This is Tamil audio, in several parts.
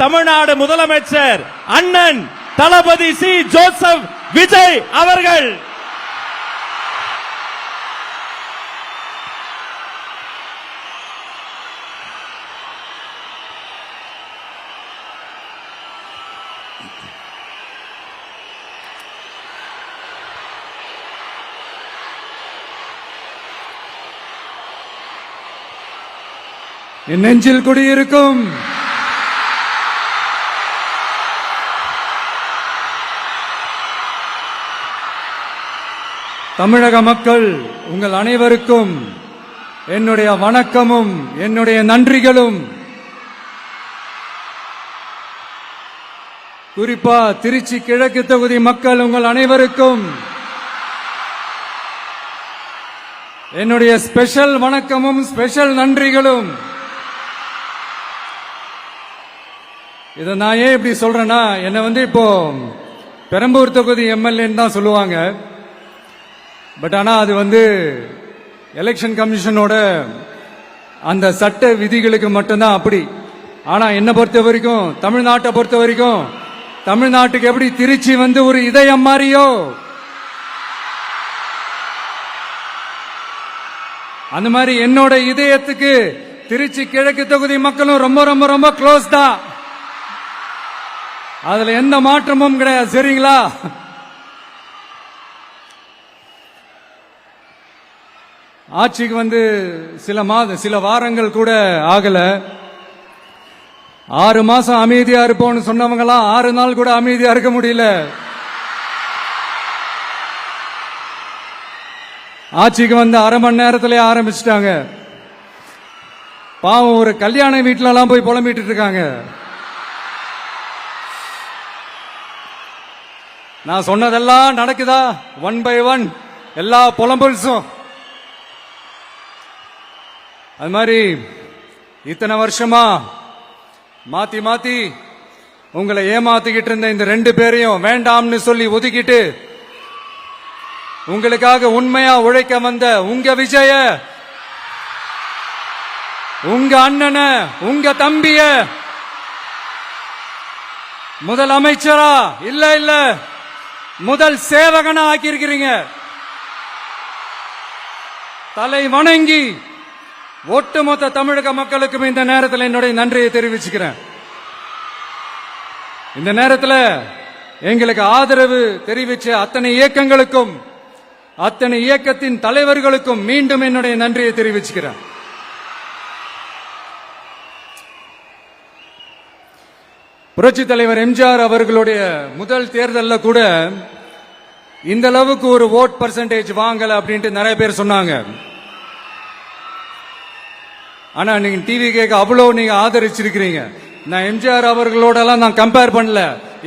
தமிழ்நாடு முதலமைச்சர் அண்ணன் தளபதி சி ஜோசப் விஜய் அவர்கள். என் நெஞ்சில் குடியிருக்கும் தமிழக மக்கள் உங்கள் அனைவருக்கும் என்னுடைய வணக்கமும் என்னுடைய நன்றிகளும். குறிப்பா திருச்சி கிழக்கு தொகுதி மக்கள் உங்கள் அனைவருக்கும் என்னுடைய ஸ்பெஷல் வணக்கமும் ஸ்பெஷல் நன்றிகளும். இதை நான் ஏன் இப்படி சொல்றேன்னா, என்னை இப்போ பெரம்பூர் தொகுதி எம்எல்ஏன்னு தான் சொல்லுவாங்க. பட் ஆனா அது எலெக்ஷன் கமிஷனோட அந்த சட்ட விதிகளுக்கு மட்டும்தான் அப்படி. ஆனா என்னை பொறுத்த வரைக்கும், தமிழ்நாட்டை பொறுத்த வரைக்கும், தமிழ்நாட்டுக்கு எப்படி திருச்சி ஒரு இதயம் மாறியோ, அந்த மாதிரி என்னோட இதயத்துக்கு திருச்சி கிழக்கு தொகுதி மக்களும் ரொம்ப ரொம்ப ரொம்ப க்ளோஸ் தான். அதுல எந்த மாற்றமும் கிடையாது. சரிங்களா? ஆட்சிக்கு சில வாரங்கள் கூட ஆகல. 6 மாசம் அமைதியா இருப்போம்னு சொன்னவங்களாம் 6 நாள் கூட அமைதியா இருக்க முடியல. ஆட்சிக்கு அரை மணி நேரத்திலே ஆரம்பிச்சிட்டாங்க. பாவம், ஒரு கல்யாண வீட்டுல எல்லாம் போய் புலம்பிட்டு இருக்காங்க. நான் சொன்னதெல்லாம் நடக்குதா? 1 by 1 எல்லா புலம்பல்ஸும். அது மாதிரி இத்தனை வருஷமா மாத்தி மாத்தி உங்களை ஏமாத்திக்கிட்டு இருந்த இந்த 2 பேரையும் வேண்டாம்னு சொல்லி ஒதுக்கிட்டு உங்களுக்காக உண்மையா உழைக்க வந்த உங்க விஜய, உங்க அண்ணன, உங்க தம்பிய முதல் அமைச்சரா இல்ல முதல் சேவகனா ஆக்கியிருக்கிறீங்க. தலை வணங்கி ஒட்டுமொத்த தமிழக மக்களுக்கும் இந்த நேரத்தில் என்னுடைய நன்றியை தெரிவிச்சுக்கிறேன். இந்த நேரத்தில் எங்களுக்கு ஆதரவு தெரிவிச்ச அத்தனை இயக்கங்களுக்கும், அத்தனை இயக்கத்தின் தலைவர்களுக்கும் மீண்டும் என்னுடைய நன்றியை தெரிவிச்சுக்கிறேன். புரட்சி தலைவர் எம்ஜிஆர் அவர்களுடைய முதல் தேர்தலில் கூட இந்த அளவுக்கு ஒரு ஓட் பர்சன்டேஜ் வாங்கல அப்படின்ட்டு நிறைய பேர் சொன்னாங்க. ஆனா நீங்க டிவி கேட்க அவ்வளவு நீங்க ஆதரிச்சிருக்கிறீங்க. நான் எம்ஜிஆர் அவர்களோட எல்லாம் நான் கம்பேர் பண்ணல.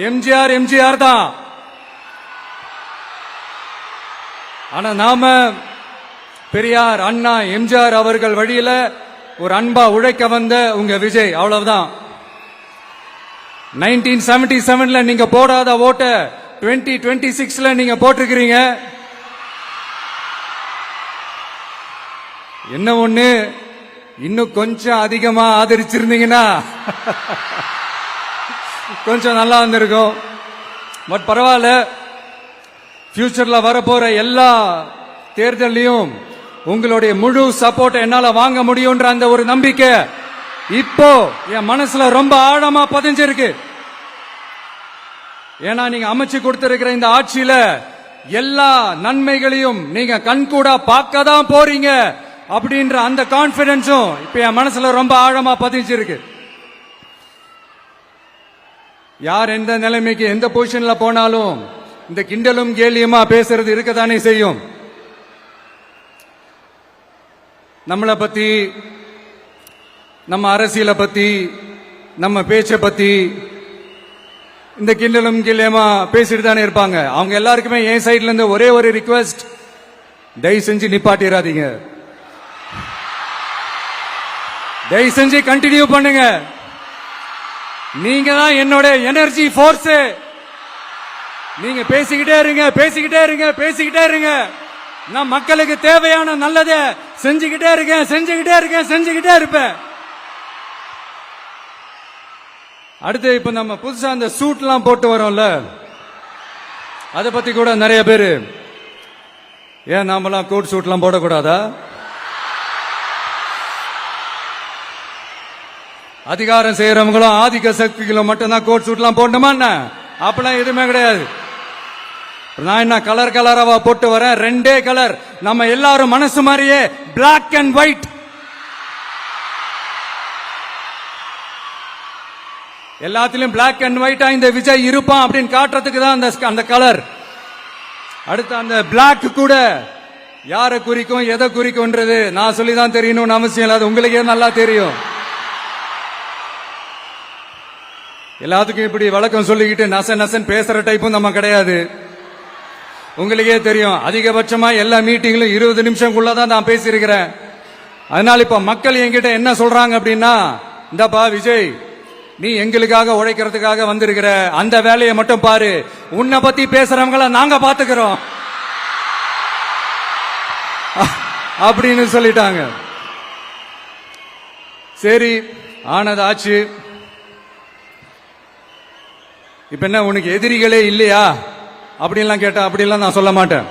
எம்ஜிஆர் தான். ஆனா நாம பெரியார், அண்ணா, எம்ஜிஆர் அவர்கள் வழியில ஒரு அன்பா உழைக்க வந்த உங்க விஜய், அவ்வளவுதான். 1977 நீங்க போடாத ஓட்ட 2026 நீங்க போட்டிருக்கிறீங்க. என்ன ஒண்ணு, இன்னும் கொஞ்சம் அதிகமா ஆதரிச்சிருந்தீங்கன்னா கொஞ்சம் நல்லா வந்திருக்கும். பட் பரவாயில்ல, ஃபியூச்சர்ல வரப்போற எல்லா தேர்தலையும் உங்களுடைய முழு சப்போர்ட் என்னால வாங்க முடியும்ன்ற அந்த ஒரு நம்பிக்கை இப்போ என் மனசுல ரொம்ப ஆழமா பதிஞ்சிருக்கு. ஏன்னா நீங்க அமைச்சு கொடுத்திருக்கிற இந்த ஆட்சியில எல்லா நன்மைகளையும் நீங்க கண்கூடா பார்க்க தான் போறீங்க அப்படின்ற அந்த கான்பிடன்ஸும் இப்ப என் மனசுல ரொம்ப ஆழமா பதிஞ்சிருக்கு. யார் எந்த நிலைமைக்கு எந்த பொசிஷன்ல போனாலும் இந்த கிண்டலும் கேலியுமா பேசுறது இருக்கத்தானே செய்யும். நம்மளை பத்தி, நம்ம அரசியலை பத்தி, நம்ம பேச்சை பத்தி இந்த கிண்டலும் கேலியுமா பேசிட்டு தானே இருப்பாங்க. அவங்க எல்லாருக்குமே என் சைட்ல இருந்து ஒரே ஒரு ரிக்வெஸ்ட், தயவு செஞ்சு நிப்பாட்டிடாதீங்க. தயவு செஞ்சு கண்டினியூ பண்ணுங்க. நீங்க தான் என்னோட எனர்ஜி ஃபோர்ஸ். நீங்க பேசிக்கிட்டே இருங்க, பேசிக்கிட்டே இருங்க, பேசிக்கிட்டே இருங்க. நான் மக்களுக்கு தேவையான நல்லதை செஞ்சுக்கிட்டே இருக்கேன், செஞ்சுக்கிட்டே இருக்கேன், செஞ்சுக்கிட்டே இருப்பேன். அடுத்து இப்ப நம்ம புதுசா அந்த சூட்லாம் போட்டு வரோம்ல, அதை பத்தி கூட நிறைய பேரு, ஏன் நாமெல்லாம் கோட் சூட்லாம் போடக்கூடாதா? அதிகாரம் செய்யறவங்களும் ஆதிக்க சக்திகளும் மட்டும்தான் கோட் சூட்லாம் போடணுமா என்ன? அப்பெல்லாம் எதுவுமே கிடையாது. நான் என்ன கலர் கலராவா போட்டு வரேன்? ரெண்டே கலர், நம்ம எல்லாரும் மனசு மாதிரியே Black and white. எல்லாத்திலும் Black and white இந்த விஜய் இருப்பான் அப்படின்னு காட்டுறதுக்கு தான் அந்த கலர். அடுத்து அந்த Black கூட யாரை குறிக்கும் எதை குறிக்கும்ன்றது நான் சொல்லிதான் தெரியணும்னு அவசியம் இல்லை, அது உங்களுக்கே நல்லா தெரியும். எல்லாத்துக்கும் இப்படி வழக்கம் சொல்லிக்கிட்டு நச நசன் பேசுற டைப்பும் நம்ம கிடையாது, உங்களுக்கே தெரியும். அதிகபட்சமா எல்லா மீட்டிங்லும் 20 நிமிஷம்குள்ளதான் நான் பேசியிருக்கிறேன். அதனால இப்ப மக்கள் என்கிட்ட என்ன சொல்றாங்க அப்படின்னா, இந்தப்பா விஜய், நீ எங்களுக்காக உழைக்கிறதுக்காக வந்திருக்கிற, அந்த வேலையை மட்டும் பாரு, உன்னை பத்தி பேசுறவங்கள நாங்க பாத்துக்கிறோம் அப்படின்னு சொல்லிட்டாங்க. சரி, ஆனது ஆச்சு. இப்ப என்ன, உனக்கு எதிரிகளே இல்லையா அப்படின்லாம் கேட்டா, அப்படிலாம் நான் சொல்ல மாட்டேன்,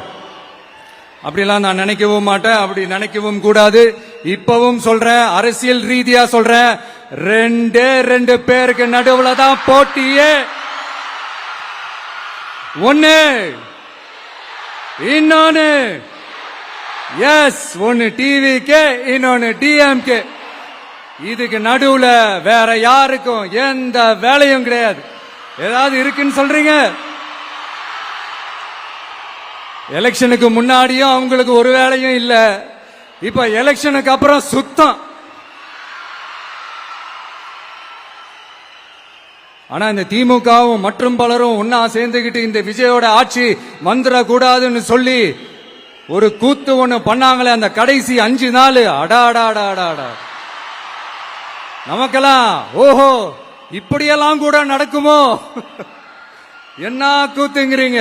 அப்படிலாம் நான் நினைக்கவும் மாட்டேன், அப்படி நினைக்கவும் கூடாது. இப்பவும் சொல்றேன், அரசியல் ரீதியா சொல்றேன், ரெண்டு பேருக்கு நடுவுல தான் போட்டியே. ஒன்னு இன்னொன்னு, எஸ், ஒன்னு டிவிகே, இன்னொன்னு டிஎம்கே. இதுக்கு நடுவுல வேற யாருக்கும் எந்த வேலையும் கிடையாது. ஏதாவது இருக்குன்னு சொல்றீங்க? எலெக்ஷனுக்கு முன்னாடியும் அவங்களுக்கு ஒரு வேலையும் இல்ல, இப்ப எலெக்ஷனுக்கு அப்புறம் சுத்தம். ஆனா இந்த திமுகவும் மற்றும் பலரும் ஒன்னா சேர்ந்துகிட்டு இந்த விஜயோட ஆட்சி வந்துடக்கூடாதுன்னு சொல்லி ஒரு கூத்து ஒண்ணு பண்ணாங்களே, அந்த கடைசி 5 நாள், அடாடாடாடா, நமக்கெல்லாம் ஓஹோ இப்படியெல்லாம் கூட நடக்குமோ என்ன கூத்துங்கிறீங்க.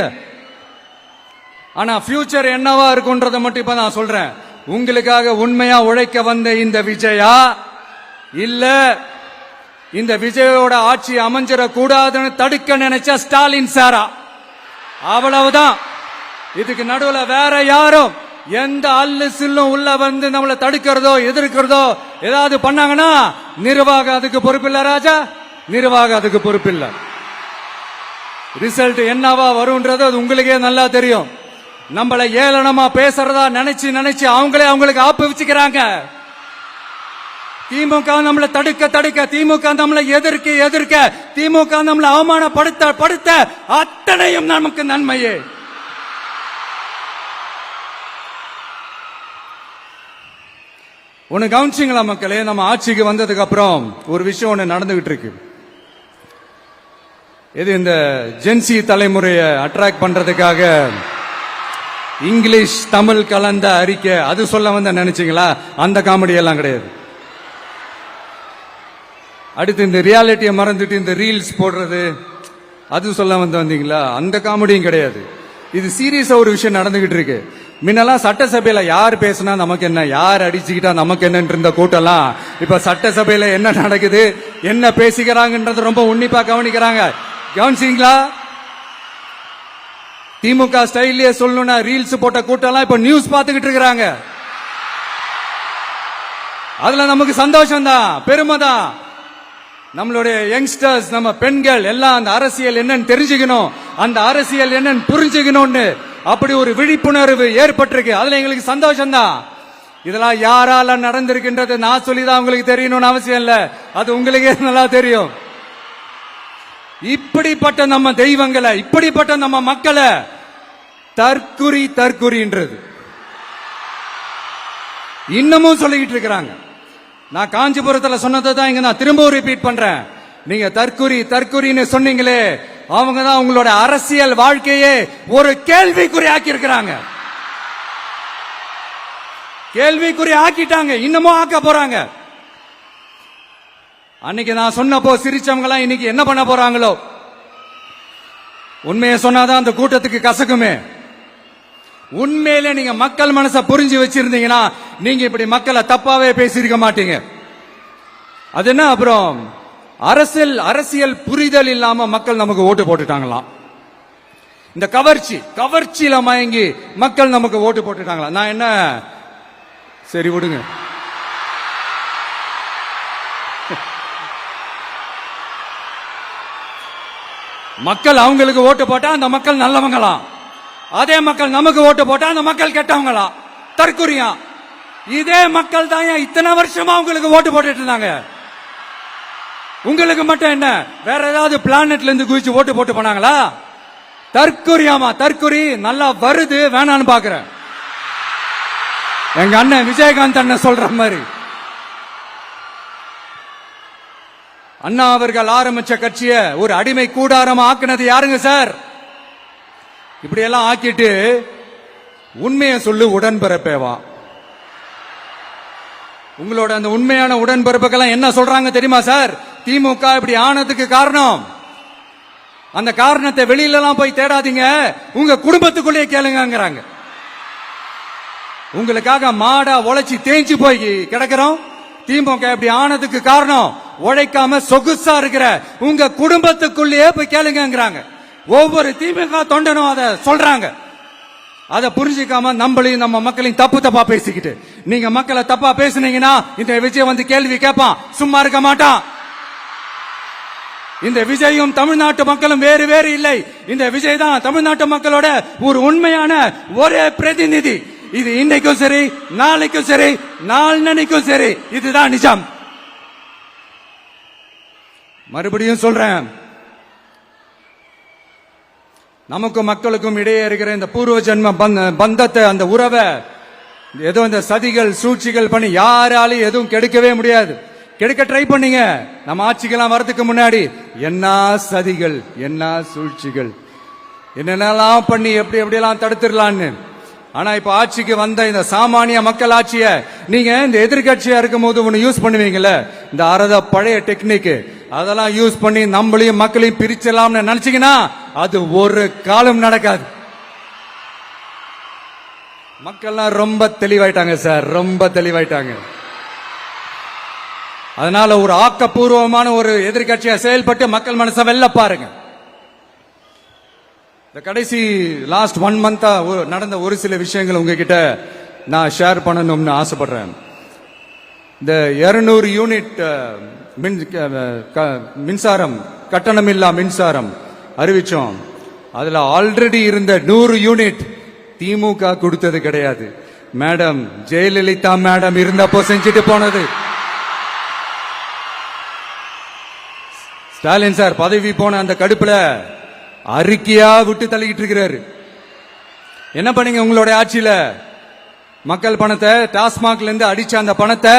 ஆனா ஃபியூச்சர் என்னவா இருக்கும்ன்றத மட்டும் இப்ப நான் சொல்றேன். உங்களுக்காக உண்மையா உழைக்க வந்த இந்த விஜயா, இல்ல இந்த விஜயோட ஆட்சி அமைஞ்சிட கூடாதுன்னு தடுக்க நினைச்ச ஸ்டாலின் சாரா, அவ்வளவுதான். இதுக்கு நடுவுல வேற யாரும் எந்த அல்லு சில்லும் உள்ள வந்து நம்மளை தடுக்கிறதோ எதிர்க்கிறதோ ஏதாவது பண்ணாங்கன்னா நிர்வாகம் அதுக்கு பொறுப்பில்ல ராஜா, நிர்வாகம் அதுக்கு பொறுப்பில்ல. ரிசல்ட் என்னவா வரும்ன்றது அது உங்களுக்கே நல்லா தெரியும். நம்மளை ஏளனமா பேசுறதா நினைச்சு அவங்களுக்கு ஆப்பு வச்சுக்கிறாங்க. திமுக நம்மளை தடுக்க, திமுக நம்மளை எதிர்க்க, திமுக நம்மளை அவமானப்படுத்த அத்தனையும் நமக்கு நன்மையே. ஒன்னு கவனிச்சிங்களா மக்களே, நம்ம ஆட்சிக்கு வந்ததுக்கு அப்புறம் ஒரு விஷயம் ஒண்ணு நடந்துகிட்டு இருக்கு. இது இந்த ஜென்சி தலைமுறையை அட்ராக்ட் பண்றதுக்காக இங்கிலீஷ் தமிழ் கலந்த அறிக்கை, அது சொல்ல வந்த நினைச்சீங்களா? அந்த காமெடி எல்லாம் கிடையாது. அடுத்து இந்த ரியாலிட்டியை மறந்துட்டு இந்த ரீல்ஸ் போடுறது, அது சொல்ல வந்தீங்களா? அந்த காமெடியும் கிடையாது. இது சீரியஸா ஒரு விஷயம் நடந்துகிட்டு இருக்கு. முன்னெல்லாம் சட்டசபையில யார் பேசினா நமக்கு என்ன, யார் அடிச்சுக்கிட்டா நமக்கு என்ன இருந்த கூட்டம்லாம் இப்ப சட்டசபையில என்ன நடக்குது, என்ன பேசிக்கிறாங்கன்றது ரொம்ப உன்னிப்பா கவனிக்கிறாங்க. கவனிச்சீங்களா? திமுக ஸ்டைல்லயே சொல்லணும்னா ரீல்ஸ் போட்ட கூட்டம்லாம் இப்ப நியூஸ் பார்த்துக்கிட்டு இருக்கிறாங்க. அதுல நமக்கு சந்தோஷம் தான், பெருமை தான். நம்மளுடைய யங்ஸ்டர்ஸ், நம்ம பெண்கள் எல்லாம் அந்த அரசியல் என்னன்னு தெரிஞ்சுக்கணும், அந்த அரசியல் என்னன்னு புரிஞ்சுக்கணும்னு அப்படி ஒரு விழிப்புணர்வு ஏற்பட்டிருக்கு. அதுல எங்களுக்கு சந்தோஷம் தான். இதெல்லாம் யாரால நடந்திருக்கின்றது நான் சொல்லிதான் உங்களுக்கு தெரியணும்னு அவசியம் இல்ல, அது உங்களுக்கே நல்லா தெரியும். இப்படிப்பட்ட நம்ம தெய்வங்களை, இப்படிப்பட்ட நம்ம மக்களை தற்குறின்றது இன்னமும் சொல்லிக்கிட்டு இருக்கிறாங்க. நான் காஞ்சிபுரத்துல சொன்னதை தான் இங்க நான் திரும்பவும் ரிப்பீட் பண்றேன். நீங்க தற்குறின்னு சொன்னீங்களே, அவங்க தான் உங்களோட அரசியல் வாழ்க்கையே ஒரு கேள்விக்குறி ஆக்கி இருக்கிறாங்க. கேள்விக்குறி ஆக்கிட்டாங்க, இன்னமும் ஆக்க போறாங்க. அன்னைக்கு நான் சொன்னப்போ சிரிச்சவங்க எல்லாம் இன்னைக்கு என்ன பண்ண போறாங்களோ. உண்மையை சொன்னாதான் அந்த கூட்டத்துக்கு கசக்குமே. உண்மையிலே நீங்க மக்கள் மனசை புரிஞ்சு வச்சிருந்தீங்கன்னா நீங்க இப்படி மக்களை தப்பாவே பேசியிருக்க மாட்டீங்க. அது என்ன, அப்புறம் அரசியல் புரிதல் இல்லாம மக்கள் நமக்கு ஓட்டு போட்டுட்டாங்களாம். இந்த கவர்ச்சியில மயங்கி மக்கள் நமக்கு ஓட்டு போட்டுட்டாங்களா? நான் என்ன, சரி விடுங்க. மக்கள் அவங்களுக்கு ஓட்டு போட்டா அந்த மக்கள் நல்லவங்களாம், அதே மக்கள் நமக்கு ஓட்டு போட்டா அந்த மக்கள் கெட்டவங்களாம். தற்குறியா? இதே மக்கள் தான் இத்தனை வருஷமா உங்களுக்கு ஓட்டு போட்டுட்டு இருந்தாங்க. உங்களுக்கு மட்டும் என்ன, வேற ஏதாவது பிளானட்ல இருந்து குதிச்சு ஓட்டு போட்டு போனாங்களா? தற்குறியாமா? தற்குறி நல்லா வருது, வேணான்னு பாக்குறேன். எங்க அண்ணன் விஜயகாந்த் அண்ணன் சொல்ற மாதிரி, அண்ணா அவர்கள் ஆரம்பிச்ச கட்சியை ஒரு அடிமை கூடாரமா ஆக்குனது யாருங்க சார்? இப்படி எல்லாம் ஆக்கிட்டு உண்மையை சொல்லு உடன்பிறப்பேவா. உங்களோட அந்த உண்மையான உடன்பிறப்புக்கெல்லாம் என்ன சொல்றாங்க தெரியுமா சார்? திமுக இப்படி ஆனதுக்கு காரணம், அந்த காரணத்தை வெளியில எல்லாம் போய் தேடாதீங்க, உங்க குடும்பத்துக்குள்ளேயே கேளுங்கிறாங்க. உங்களுக்காக மாடா உழைச்சி தேஞ்சு போய் கிடக்கிறோம். திமுக இப்படி ஆனதுக்கு காரணம் உழைக்காம சொகுசா இருக்கிற உங்க குடும்பத்துக்குள்ளேயே போய் கேளுங்கிறாங்க. ஒவ்வொரு திமுக தொண்டனும் அதை சொல்றாங்க. அதை புரிஞ்சுக்காம நம்மளையும் நம்ம மக்களையும் தப்பா பேசிக்கிட்டு, நீங்க மக்களை தப்பா பேசுனீங்கன்னா இந்த விஜய் வந்து கேள்வி கேட்பான், சும்மா இருக்க மாட்டான். இந்த விஜயும் தமிழ்நாட்டு மக்களும் வேறு வேறு இல்லை. இந்த விஜய் தான் தமிழ்நாட்டு மக்களோட ஒரு உண்மையான ஒரே பிரதிநிதி. இது இன்னைக்கும் சரி, நாளைக்கும் சரி, நாளன்னைக்கும் சரி, இதுதான் நிஜம். மறுபடியும் சொல்றேன், நமக்கும் மக்களுக்கும் இடையே இருக்கிற இந்த பூர்வ ஜென்ம பந்தத்தை, அந்த உறவை ஏதோ இந்த சதிகள் சூழ்ச்சிகள் பண்ணி யாராலையும் எதுவும் கெடுக்கவே முடியாது. கெடுக்க ட்ரை பண்ணீங்க. நம்ம ஆட்சிக்கெல்லாம் வரதுக்கு முன்னாடி என்ன சதிகள், என்ன சூழ்ச்சிகள், என்னென்னலாம் பண்ணி எப்படி எப்படியெல்லாம் தடுத்துடலான்னு. ஆனா இப்ப ஆட்சிக்கு வந்த இந்த சாமானிய மக்கள் ஆட்சிய நீங்க இந்த எதிர்கட்சியா இருக்கும் போது ஒண்ணு யூஸ் பண்ணுவீங்கல்ல, இந்த அறத பழைய டெக்னிக், அதெல்லாம் யூஸ் பண்ணி நம்மளையும் மக்களையும் பிரிச்சலாம்னு நினைச்சீங்கன்னா அது ஒரு காலம் நடக்காது. மக்கள்லாம் ரொம்ப தெளிவாயிட்டாங்க சார், ரொம்ப தெளிவாயிட்டாங்க. அதனால ஒரு ஆக்கப்பூர்வமான ஒரு எதிர்கட்சியா செயல்பட்டு மக்கள் மனசை வெல்ல பாருங்க. இந்த கடைசி லாஸ்ட் 1 மந்தா நடந்த ஒரு சில விஷயங்கள் உங்ககிட்ட நான் ஷேர் பண்ணணும்னு ஆசைப்படுறேன். இந்த 200 யூனிட் மின்சாரம், கட்டணமில்லா மின்சாரம் அறிவிச்சோம். அதுல ஆல்ரெடி இருந்த 100 யூனிட் திமுக கொடுத்தது கிடையாது. மேடம் ஜெயலலிதா மேடம் இருந்தப்போ செஞ்சுட்டு போனது. ஸ்டாலின் சார் பதவி போன அந்த கடுப்புல அறிக்கையா விட்டு தள்ளிக்கிட்டு இருக்கிறாரு. என்ன பண்ணீங்க உங்களோட ஆட்சியில? மக்கள் பணத்தை, டாஸ்மாக்ல இருந்து அடிச்ச அந்த பணத்தை,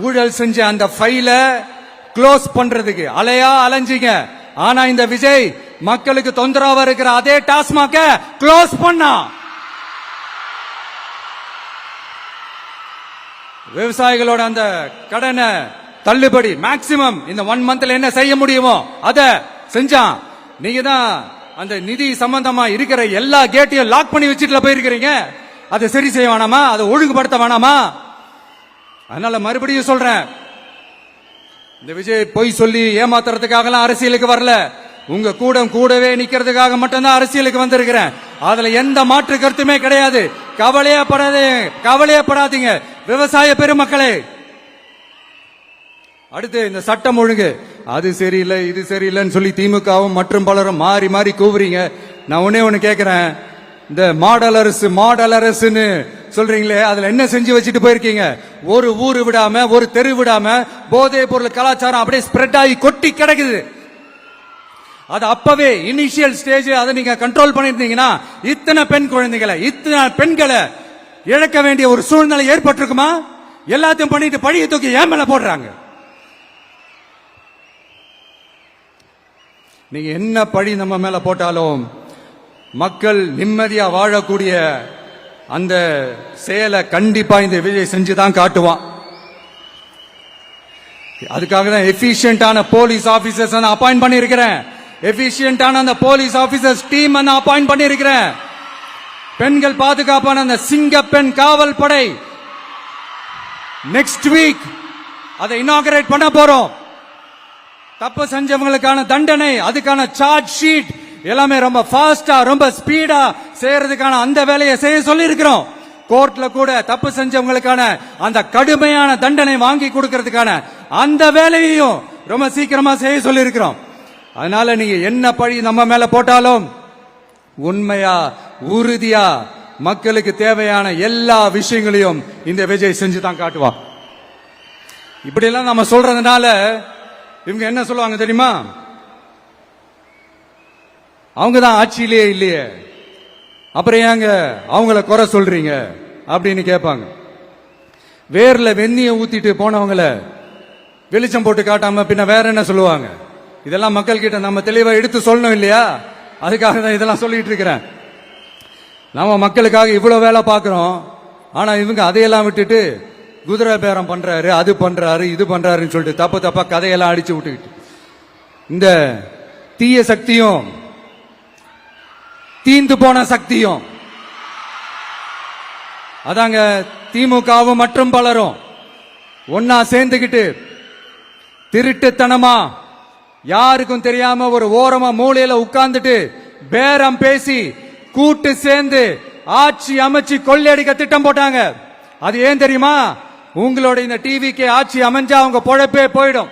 ஊழல் செஞ்ச அந்த ஃபைல க்ளோஸ் பண்றதுக்கு அலையா அலைஞ்சிங்க. ஆனா இந்த விஜய் மக்களுக்கு தொந்தரவா இருக்கிற அதே டாஸ்மாக க்ளோஸ் பண்ணா. விவசாயிகளோட அந்த கடனை தள்ளுபடி மேக்சிமம் இந்த 1 மந்த்ல என்ன செய்ய முடியுமோ அதை செஞ்சான். நீங்க தான் அந்த நிதி சம்பந்தமா இருக்கிற எல்லா கேட்டையும் லாக் பண்ணி வச்சுட்டு போயிருக்கிறீங்க. அதை சரி செய்ய வேணாமா? அதை ஒழுங்குபடுத்த வேணாமா? அதனால மறுபடியும் சொல்றேன், இந்த விஜய் பொய் சொல்லி ஏமாத்துறதுக்காக அரசியலுக்கு வரல. உங்க கூடவே நிக்கிறதுக்காக மட்டும்தான் அரசியலுக்கு வந்திருக்கிறேன். அதுல எந்த மாற்று கருத்துமே கிடையாது. கவலையப்படாதீங்க விவசாய பெருமக்களே. அடுத்து இந்த சட்டம் ஒழுங்கு, அது சரியில்லை இது சரியில்லைன்னு சொல்லி திமுகவும் மற்றும் பலரும் மாறி மாறி கூவுறீங்க. நான் ஒண்ணு கேட்கிறேன், இந்த மாடல் அரசுன்னு சொல்றீங்களே, அதுல என்ன செஞ்சு வச்சுட்டு போயிருக்கீங்க? ஒரு ஊரு விடாம, ஒரு தெரு விடாம போதை பொருள் கலாச்சாரம் அப்படியே ஸ்ப்ரெட் ஆகி கொட்டி கிடக்குது. அது அப்பவே இனிஷியல் ஸ்டேஜ் அதை நீங்க கண்ட்ரோல் பண்ணிருந்தீங்கன்னா இத்தனை பெண் குழந்தைகளை, இத்தனை பெண்களை இழக்க வேண்டிய ஒரு சூழ்நிலை ஏற்பட்டிருக்குமா? எல்லாத்தையும் பண்ணிட்டு பழிய தூக்கி ஏன் மேல போடுறாங்க. நீங்க என்ன பழி நம்ம மேல போட்டாலும் மக்கள் நிம்மதியா வாழக்கூடிய அந்த செயலை கண்டிப்பா இந்த விஜய் செஞ்சுதான் காட்டுவான். அதுக்காக தான் எஃபிஷியன்டான போலீஸ் ஆபீசர்ஸ் அப்பாயிண்ட் பண்ணிருக்கிறேன். எஃபிஷியன்டான அந்த போலீஸ் ஆபீசர்ஸ் டீம் அப்பாயிண்ட் பண்ணிருக்கிறேன். பெண்கள் பாதுகாப்பான அந்த சிங்க பெண் காவல் படை நெக்ஸ்ட் வீக் அதை இனாகரேட் பண்ண போறோம். தப்பு செஞ்சவங்களுக்கான தண்டனை, அதுக்கான சார்ஜ் ஷீட் எல்லாமே ரொம்ப ஃபாஸ்டா ரொம்ப ஸ்பீடா செய்யறதுக்கான அந்த வேலையை செய்ய சொல்லி இருக்கிறோம். கோர்ட்ல கூட தப்பு செஞ்சவங்களுக்கான அந்த கடுமையான தண்டனை வாங்கி கொடுக்கிறதுக்கான அந்த வேலையையும் ரொம்ப சீக்கிரமா செய்ய சொல்லி இருக்கிறோம். அதனால நீங்க என்ன பழி நம்ம மேல போட்டாலும் உண்மையா உறுதியா மக்களுக்கு தேவையான எல்லா விஷயங்களையும் இந்த விஜய் செஞ்சுதான் காட்டுவான். இப்படி எல்லாம் நம்ம சொல்றதுனால இவங்க என்ன சொல்லுவாங்க தெரியுமா? அவங்க தான் ஆட்சியிலேயே இல்லையே, அப்புறம் ஏங்க அவங்கள குறை சொல்றீங்க அப்படின்னு கேட்பாங்க. வேர்ல வெந்நிய ஊத்திட்டு போனவங்கள வெளிச்சம் போட்டு காட்டாம பின்ன வேற என்ன சொல்லுவாங்க? இதெல்லாம் மக்கள் கிட்ட நம்ம தெளிவா எடுத்து சொல்லணும் இல்லையா? அதுக்காக தான் இதெல்லாம் சொல்லிட்டு இருக்கிறேன். நம்ம மக்களுக்காக இவ்வளவு வேலை பார்க்கிறோம், ஆனா இவங்க அதையெல்லாம் விட்டுட்டு குதிரை பேரம் பண்றாரு, அது பண்றாரு, இது பண்றாருன்னு சொல்லிட்டு தப்பு தப்பா கதையெல்லாம் அடிச்சு விட்டுக்கிட்டு இந்த தீய சக்தியும் தீந்து போன சக்தியும் அதாங்க திமுகவும் மற்றும் பலரும் ஒன்னா சேர்ந்துகிட்டு திருட்டுத்தனமா யாருக்கும் தெரியாம ஒரு ஓரமா மூலையில உட்கார்ந்துட்டு பேரம் பேசி கூட்டு சேர்ந்து ஆட்சி அமைச்சு கொள்ளையடிக்க திட்டம் போட்டாங்க. அது ஏன் தெரியுமா? உங்களோட இந்த டிவிக்கு ஆட்சி அமைஞ்சா அவங்க பொழப்பே போயிடும்.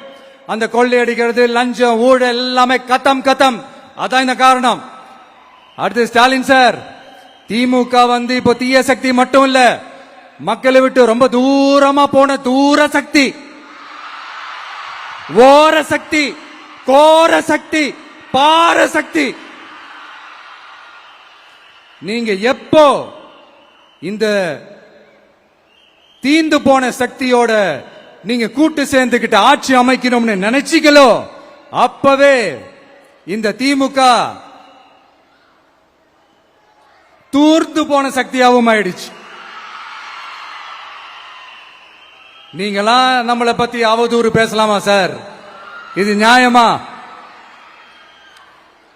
அந்த கொள்ளையடிக்கிறது, லஞ்சம், ஊழல் எல்லாமே கத்தம் கத்தம். அதான் இந்த காரணம். அடுத்து ஸ்டாலின் சார், திமுக இப்போ தீய சக்தி மட்டும் இல்ல, மக்களை விட்டு ரொம்ப தூரமா போன தூர சக்தி, ஓர சக்தி, கோர சக்தி, பார சக்தி. நீங்க எப்போ இந்த தீந்து போன சக்தியோட நீங்க கூட்டு சேர்ந்துகிட்டு ஆட்சி அமைக்கணும்னு நினைச்சீங்களோ அப்பவே இந்த திமுக தூர்ந்து போன சக்தியாகவும் ஆயிடுச்சு. நீங்களாம் நம்மளை பத்தி அவதூறு பேசலாமா சார்? இது நியாயமா?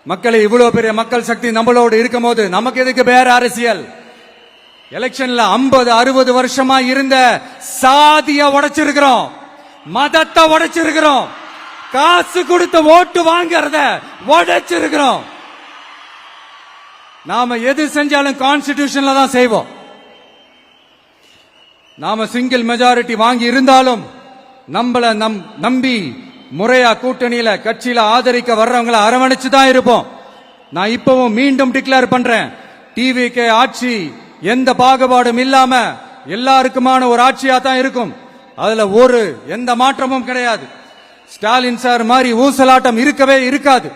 மக்களை இவ்வளவு பெரிய மக்கள் சக்தி நம்மளோடு இருக்கும் போது நமக்கு எதுக்கு வேற அரசியல்? எலெக்ஷன்ல 50-60 வருஷமா இருந்த சாதிய உடைச்சிருக்கிறோம், மதத்தை உடைச்சிருக்கிறோம், காசு கொடுத்து ஓட்டு வாங்கறத உடைச்சிருக்கிறோம். நாம எது செஞ்சாலும் கான்ஸ்டிடியூஷன்ல தான் செய்வோம். நாம சிங்கிள் மெஜாரிட்டி வாங்கி இருந்தாலும் நம்மள நம்பி முறையா கூட்டணியில கட்சியில ஆதரிக்க வர்றவங்களை அரவணைச்சு தான் இருப்போம். நான் இப்பவும் மீண்டும் டிக்ளேர் பண்றேன், டிவிகே ஆட்சி எந்த பாகுபாடும் இல்லாம எல்லாருக்குமான ஒரு ஆட்சியா தான் இருக்கும். அதுல எந்த மாற்றமும் கிடையாது. ஸ்டாலின் சார் மாதிரி ஊசலாட்டம் இருக்கவே இருக்காது.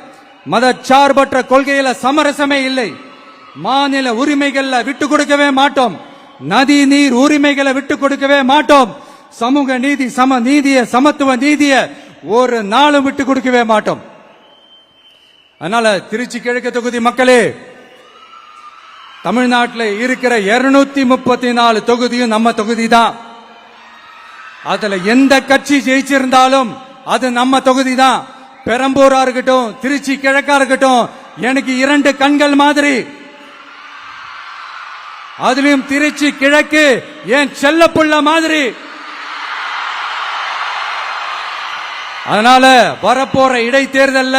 மதச்சார்பற்ற கொள்கையில சமரசமே இல்லை. மாநில உரிமைகள்ல விட்டு கொடுக்கவே மாட்டோம். நதி நீர் உரிமைகளை விட்டு கொடுக்கவே மாட்டோம். சமூக நீதி, சம நீதிய, சமத்துவ நீதிய ஒரு நாளும் விட்டு கொடுக்கவே மாட்டோம். அதனால திருச்சி கிழக்கு தொகுதி மக்களே, தமிழ்நாட்டில் இருக்கிற 234 தொகுதியும் நம்ம தொகுதி தான். அதுல எந்த கட்சி ஜெயிச்சிருந்தாலும் அது நம்ம தொகுதி தான். பெரம்பூரா இருக்கட்டும், திருச்சி கிழக்கா இருக்கட்டும், எனக்கு 2 கண்கள் மாதிரி. அதுலயும் திருச்சி கிழக்கு என் செல்ல புள்ள மாதிரி. அதனால வரப்போற இடைத்தேர்தல்ல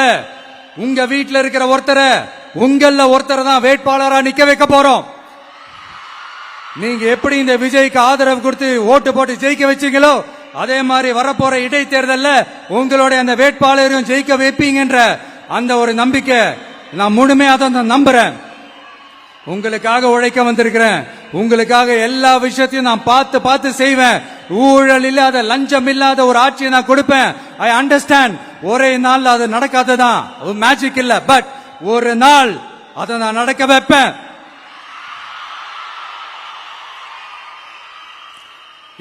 உங்க வீட்டில் இருக்கிற ஒருத்தரை, உங்கள ஒருத்தரை தான் வேட்பாளரா நிக்க வைக்க போறோம். நீங்க எப்படி இந்த விஜய்க்கு ஆதரவு கொடுத்து ஓட்டு போட்டு ஜெயிக்க வச்சீங்களோ அதே மாதிரி வரப்போற இடைத்தேர்தல்ல உங்களுடைய அந்த வேட்பாளரையும் ஜெயிக்க வைப்பீங்கன்ற அந்த ஒரு நம்பிக்கை நான் முழுமையா தான் நம்புறேன். உங்களுக்காக உழைக்க வந்திருக்கிறேன். உங்களுக்காக எல்லா விஷயத்தையும் நான் பார்த்து செய்வேன். ஊழல் இல்லாத, லஞ்சம் இல்லாத ஒரு ஆட்சியை நான் கொடுப்பேன். I understand. ஒரே நாள் அது நடக்காததான், மேஜிக் இல்ல. பட் ஒரு நாள் அதை நான் நடக்க வைப்பேன்.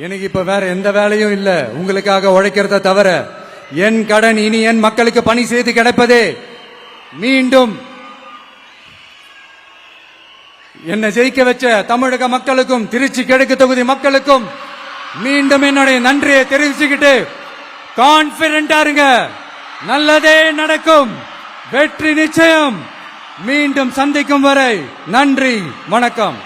எனக்கு இப்ப வேற எந்த வேலையும் இல்ல உங்களுக்காக உழைக்கிறத தவிர. என் கடன் இனி என் மக்களுக்கு பணி செய்து கிடைப்பதே. மீண்டும் என்னை ஜெயிக்க வச்ச தமிழக மக்களுக்கும் திருச்சி கிழக்கு தொகுதி மக்களுக்கும் மீண்டும் என்னுடைய நன்றியை தெரிவிச்சுக்கிட்டு கான்பிடென்டா இருங்க, நல்லதே நடக்கும், வெற்றி நிச்சயம். மீண்டும் சந்திக்கும் வரை நன்றி, வணக்கம்.